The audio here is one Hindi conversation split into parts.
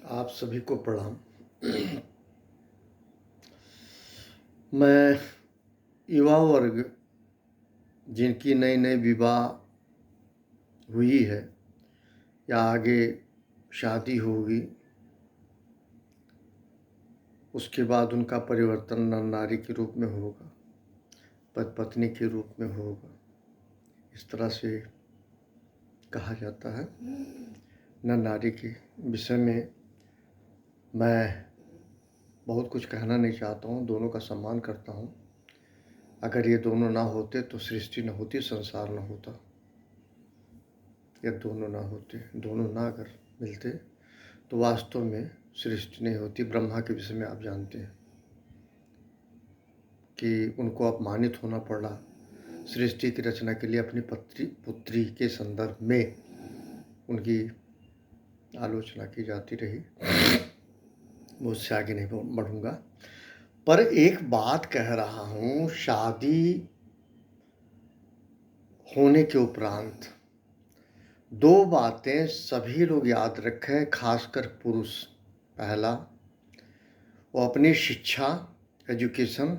आप सभी को प्रणाम। मैं युवा वर्ग जिनकी नई नई विवाह हुई है या आगे शादी होगी, उसके बाद उनका परिवर्तन नर नारी के रूप में होगा, पति पत्नी के रूप में होगा, इस तरह से कहा जाता है। नर नारी के विषय में मैं बहुत कुछ कहना नहीं चाहता हूँ। दोनों का सम्मान करता हूँ। अगर ये दोनों ना होते तो सृष्टि न होती, संसार न होता। या दोनों ना होते, दोनों ना अगर मिलते तो वास्तव में सृष्टि नहीं होती। ब्रह्मा के विषय में आप जानते हैं कि उनको अपमानित होना पड़ा सृष्टि की रचना के लिए। अपनी पुत्री के संदर्भ में उनकी आलोचना की जाती रही। मैं उससे आगे नहीं बढ़ूंगा, पर एक बात कह रहा हूँ। शादी होने के उपरांत दो बातें सभी लोग याद रखें, खासकर पुरुष। पहला, वो अपनी शिक्षा, एजुकेशन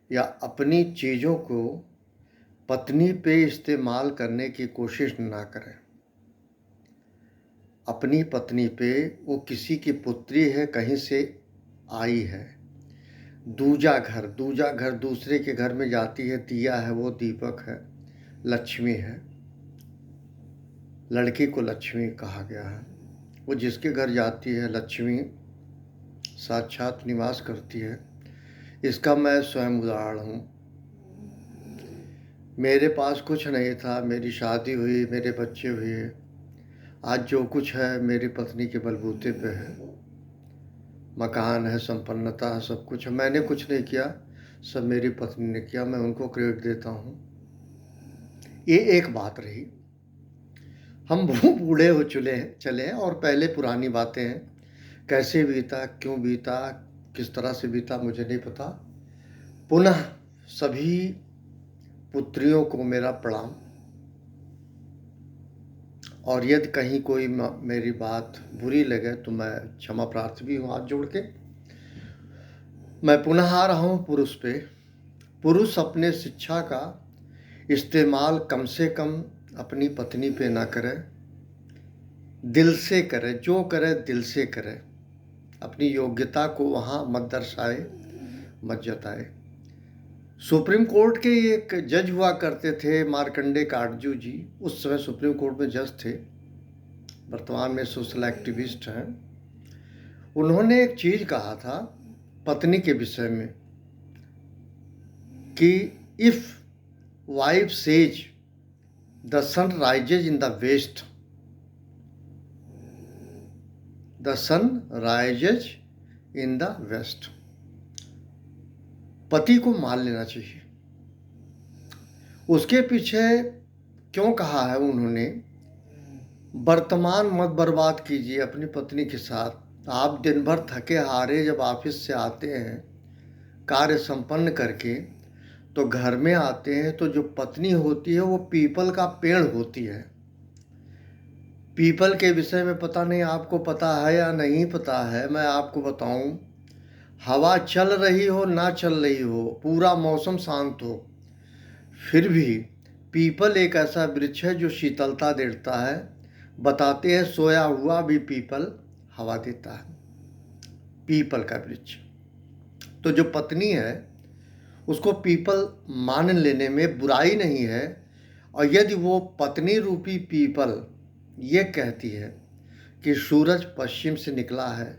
या अपनी चीज़ों को पत्नी पे इस्तेमाल करने की कोशिश ना करें। अपनी पत्नी पे, वो किसी की पुत्री है, कहीं से आई है। दूजा घर दूसरे के घर में जाती है। दिया है वो दीपक है, लक्ष्मी है। लड़की को लक्ष्मी कहा गया है। वो जिसके घर जाती है, लक्ष्मी साक्षात निवास करती है। इसका मैं स्वयं उदाहरण हूँ। मेरे पास कुछ नहीं था, मेरी शादी हुई, मेरे बच्चे हुए। आज जो कुछ है मेरी पत्नी के बलबूते पे है। मकान है, संपन्नता है, सब कुछ है। मैंने कुछ नहीं किया, सब मेरी पत्नी ने किया। मैं उनको क्रेडिट देता हूँ। ये एक बात रही। हम बूढ़े हो चले हैं और पहले पुरानी बातें हैं। कैसे बीता, क्यों बीता, किस तरह से बीता, मुझे नहीं पता। पुनः सभी पुत्रियों को मेरा प्रणाम। और यदि कहीं कोई मेरी बात बुरी लगे तो मैं क्षमा प्रार्थी भी हूँ। हाथ जोड़ के मैं पुनः आ रहा हूँ पुरुष पे। पुरुष अपने शिक्षा का इस्तेमाल कम से कम अपनी पत्नी पे ना करे। दिल से करे, जो करे दिल से करे। अपनी योग्यता को वहाँ मत दर्शाए, मत जताए। सुप्रीम कोर्ट के एक जज हुआ करते थे, मार्कंडे काटजू जी। उस समय सुप्रीम कोर्ट में जज थे, वर्तमान में सोशल एक्टिविस्ट हैं। उन्होंने एक चीज कहा था पत्नी के विषय में कि if wife says the sun rises in the west, the sun rises in the west, पति को मान लेना चाहिए। उसके पीछे क्यों कहा है उन्होंने? वर्तमान मत बर्बाद कीजिए अपनी पत्नी के साथ। आप दिन भर थके हारे जब ऑफिस से आते हैं कार्य संपन्न करके, तो घर में आते हैं तो जो पत्नी होती है वो पीपल का पेड़ होती है। पीपल के विषय में पता नहीं आपको पता है या नहीं पता है, मैं आपको बताऊं। हवा चल रही हो ना चल रही हो, पूरा मौसम शांत हो, फिर भी पीपल एक ऐसा वृक्ष है जो शीतलता देता है। बताते हैं सोया हुआ भी पीपल हवा देता है, पीपल का वृक्ष। तो जो पत्नी है उसको पीपल मान लेने में बुराई नहीं है। और यदि वो पत्नी रूपी पीपल ये कहती है कि सूरज पश्चिम से निकला है,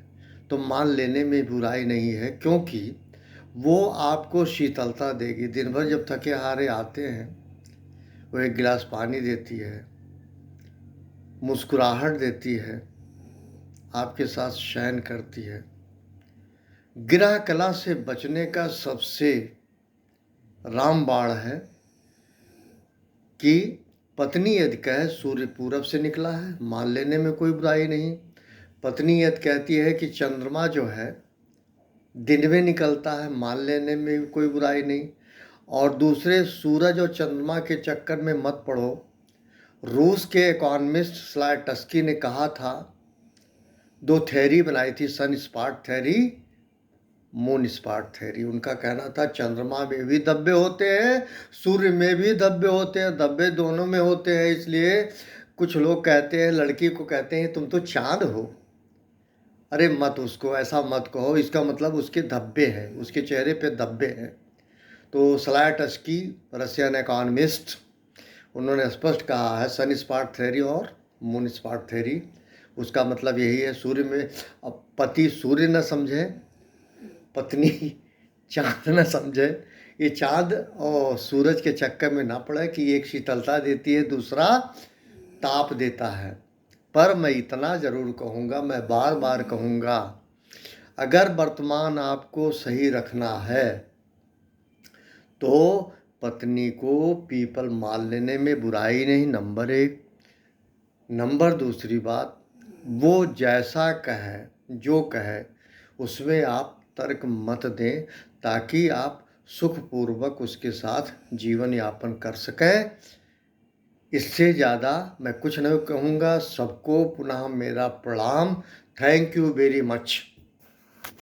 तो मान लेने में बुराई नहीं है, क्योंकि वो आपको शीतलता देगी। दिन भर जब थके हारे आते हैं, वो एक गिलास पानी देती है, मुस्कुराहट देती है, आपके साथ शयन करती है। गृह कला से बचने का सबसे रामबाण है कि पत्नी यदि कहे सूर्य पूरब से निकला है, मान लेने में कोई बुराई नहीं। पत्नी यदि कहती है कि चंद्रमा जो है दिन में निकलता है, मान लेने में भी कोई बुराई नहीं। और दूसरे सूरज और चंद्रमा के चक्कर में मत पड़ो। रूस के इकोनॉमिस्ट स्लाइटस्की ने कहा था दो थ्योरी बनाई थी, sun spot theory, moon spot theory. उनका कहना था चंद्रमा में भी धब्बे होते हैं, सूर्य में भी धब्बे होते हैं, धब्बे दोनों में होते हैं। इसलिए कुछ लोग कहते हैं, लड़की को कहते हैं तुम तो चांद हो। अरे मत, उसको ऐसा मत कहो, इसका मतलब उसके धब्बे हैं, उसके चेहरे पे धब्बे हैं। तो स्लायटस्की, रशियन इकोनॉमिस्ट, उन्होंने स्पष्ट कहा है सन स्पॉट थ्योरी और मून स्पॉट थ्योरी, उसका मतलब यही है सूर्य में। अब पति सूर्य न समझे, पत्नी चांद न समझे, ये चांद और सूरज के चक्कर में ना पड़े कि एक शीतलता देती है, दूसरा ताप देता है। पर मैं इतना ज़रूर कहूँगा, मैं बार बार कहूँगा, अगर वर्तमान आपको सही रखना है तो पत्नी को पीपल मान लेने में बुराई नहीं, नंबर एक। नंबर दूसरी बात, वो जैसा कहे, जो कहे, उसमें आप तर्क मत दें, ताकि आप सुखपूर्वक उसके साथ जीवन यापन कर सकें। इससे ज़्यादा मैं कुछ नहीं कहूँगा। सबको पुनः मेरा प्रणाम। Thank you very much.